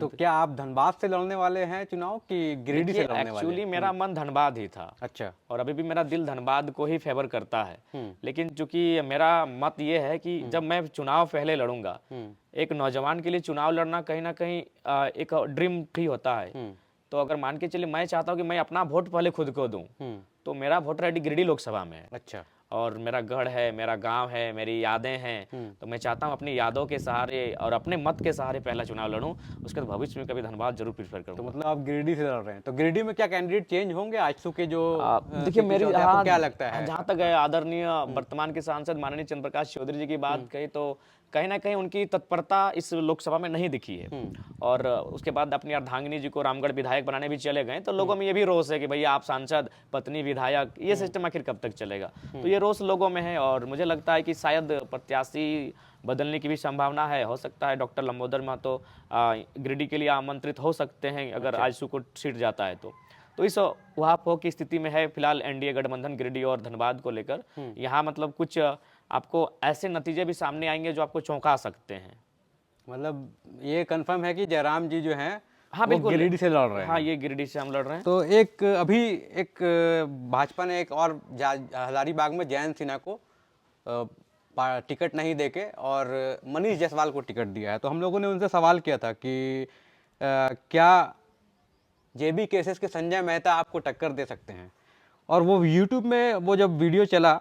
तो क्या आप धनबाद से लड़ने वाले हैं चुनाव कि गिरिडीह से देखिए लड़ने वाले एक्चुअली हैं? मेरा मन धनबाद ही था अच्छा। और अभी भी मेरा दिल धनबाद को ही फेवर करता है। हम्म। लेकिन चूंकि मेरा मत ये है कि जब मैं चुनाव पहले लड़ूंगा, हम्म। एक नौजवान के लिए चुनाव लड़ना कहीं ना कहीं एक ड्रीम भी होता है। हम्म। तो अगर मान के चलिए मैं चाहता हूँ कि मैं अपना वोट पहले खुद को दूं, हम्म। तो मेरा वोटर आईडी गिरिडीह लोकसभा में है अच्छा। और मेरा गढ़ है, मेरा गांव है, मेरी यादें हैं। तो मैं चाहता हूँ अपनी यादों के सहारे और अपने मत के सहारे पहला चुनाव लड़ूं, उसके बाद भविष्य में कभी धनबाद जरूर प्रेफर तो करूंगा। मतलब आप गिरिडीह से लड़ रहे हैं, तो गिरिडीह में क्या कैंडिडेट चेंज होंगे आजसू के जो देखिए सीपी मेरी चौधरी, आपको क्या लगता है जहाँ ऐसा? तक है आदरणीय वर्तमान के सांसद माननीय चंद्र प्रकाश चौधरी जी की बात कही तो कहीं ना कहीं उनकी तत्परता इस लोकसभा में नहीं दिखी है। और उसके बाद अपनी अर्धांगिनी जी को रामगढ़ विधायक बनाने भी चले गए, तो लोगों में ये भी रोष है कि भैया आप सांसद, पत्नी विधायक, ये सिस्टम आखिर कब तक चलेगा। तो ये रोष लोगों में है और मुझे लगता है कि शायद प्रत्याशी बदलने की भी संभावना है। हो सकता है डॉक्टर लंबोदर महतो गिरिडीह के लिए आमंत्रित हो सकते हैं अगर आजसू को सीट जाता है तो इस उहापोह की स्थिति में है फिलहाल एनडीए गठबंधन गिरिडीह और धनबाद को लेकर। यहाँ मतलब कुछ आपको ऐसे नतीजे भी सामने आएंगे जो आपको चौंका सकते हैं। मतलब ये कंफर्म है कि जयराम जी जो हैं हाँ वो बिल्कुल। गिरिडीह से लड़ रहे हाँ हैं। ये गिरिडीह से हम लड़ रहे हैं। तो एक अभी एक भाजपा ने एक और हजारीबाग में जयंत सिन्हा को टिकट नहीं देके और मनीष जायसवाल को टिकट दिया है। तो हम लोगों ने उनसे सवाल किया था कि क्या जेबी केसेस के संजय मेहता आपको टक्कर दे सकते हैं, और वो यूट्यूब में वो जब वीडियो चला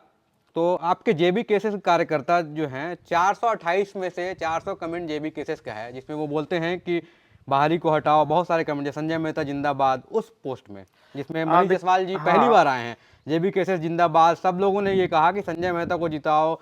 तो आपके जेबी केसेस कार्यकर्ता जो हैं 428 में से 400 कमेंट जेबी केसेस का है, जिसमें वो बोलते हैं कि बाहरी को हटाओ, बहुत सारे कमेंट, संजय मेहता जिंदाबाद उस पोस्ट में, जिसमें मनीष जायसवाल जी पहली बार आए हैं। जेबी केसेस जिंदाबाद, सब लोगों ने ये कहा कि संजय मेहता को जिताओ,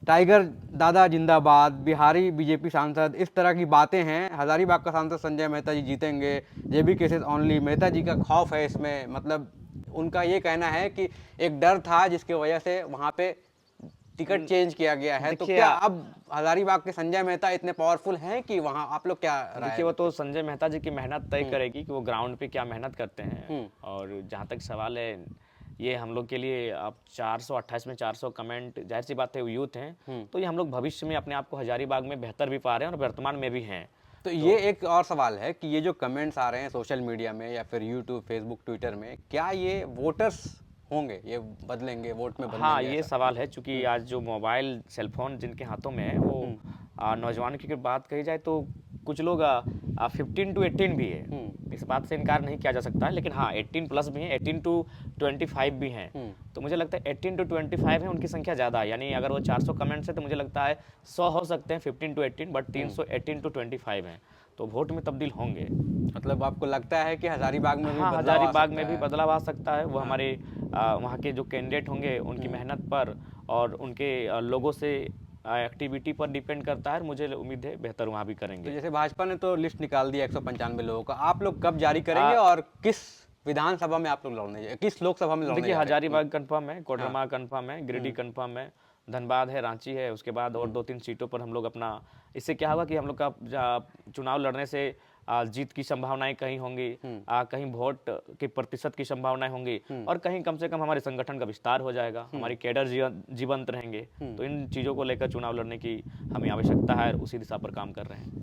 टाइगर दादा जिंदाबाद, बिहारी बीजेपी सांसद, इस तरह की बातें हैं। हजारीबाग का सांसद संजय मेहता जी जीतेंगे, जेबी केसेस ओनली, मेहता जी का खौफ है इसमें। मतलब उनका ये कहना है कि एक डर था जिसकी वजह से वहाँ पे टिकट चेंज किया गया है। तो क्या अब हजारीबाग के संजय मेहता इतने पावरफुल हैं कि वहाँ, आप लोग क्या राय? देखिए वो तो संजय मेहता जी की मेहनत तय करेगी कि वो ग्राउंड पे क्या मेहनत करते हैं। और जहाँ तक सवाल है, ये हम लोग के लिए अब 428 में 400 कमेंट, जाहिर सी बात है वो यूथ हैं, तो ये हम लोग भविष्य में अपने आप को हजारीबाग में बेहतर भी पा रहे हैं और वर्तमान में भी हैं। तो ये एक और सवाल है कि ये जो कमेंट्स आ रहे हैं सोशल मीडिया में या फिर यूट्यूब, फेसबुक, ट्विटर में, क्या ये वोटर्स होंगे, ये बदलेंगे, वोट में बदलेंगे? हाँ ये सवाल है, चूंकि आज जो मोबाइल सेलफोन जिनके हाथों में है वो नौजवान की बात कही जाए तो कुछ लोग 15 to 18 भी है, इस बात से इनकार नहीं किया जा सकता है। लेकिन हाँ 18 प्लस भी हैं, 18 to 25 भी हैं। तो मुझे लगता है 18 to 25 है उनकी संख्या ज़्यादा है, यानी अगर वो 400 कमेंट्स है तो मुझे लगता है 100 हो सकते हैं 15 to 18, बट 318 to 25 हैं, तो वोट में तब्दील होंगे। मतलब आपको लगता है कि हजारीबाग में भी हाँ बदलाव आ हजारीबाग सकता में भी है? बदलाव आ सकता है। वो हमारे वहाँ के जो कैंडिडेट होंगे उनकी मेहनत पर और उनके लोगों से एक्टिविटी पर डिपेंड करता है। मुझे उम्मीद है बेहतर वहाँ भी तो करेंगे। जैसे भाजपा ने तो लिस्ट निकाल दी 195 लोगों का, आप लोग कब जारी करेंगे और किस विधानसभा में आप लोग लड़ने, किस लोकसभा में लड़ने देखिए जा रहे हैं? हजारीबाग कंफर्म है, कोडरमा कंफर्म है, गिरिडीह कंफर्म है, धनबाद है, रांची है, उसके बाद और 2-3 सीटों पर हम लोग अपना, इससे क्या होगा कि हम लोग का चुनाव लड़ने से जीत की संभावनाएं कहीं होंगी, कहीं वोट के प्रतिशत की संभावनाएं होंगी, और कहीं कम से कम हमारे संगठन का विस्तार हो जाएगा, हमारी कैडर जीवंत रहेंगे। तो इन चीज़ों को लेकर चुनाव लड़ने की हमें आवश्यकता है और उसी दिशा पर काम कर रहे हैं।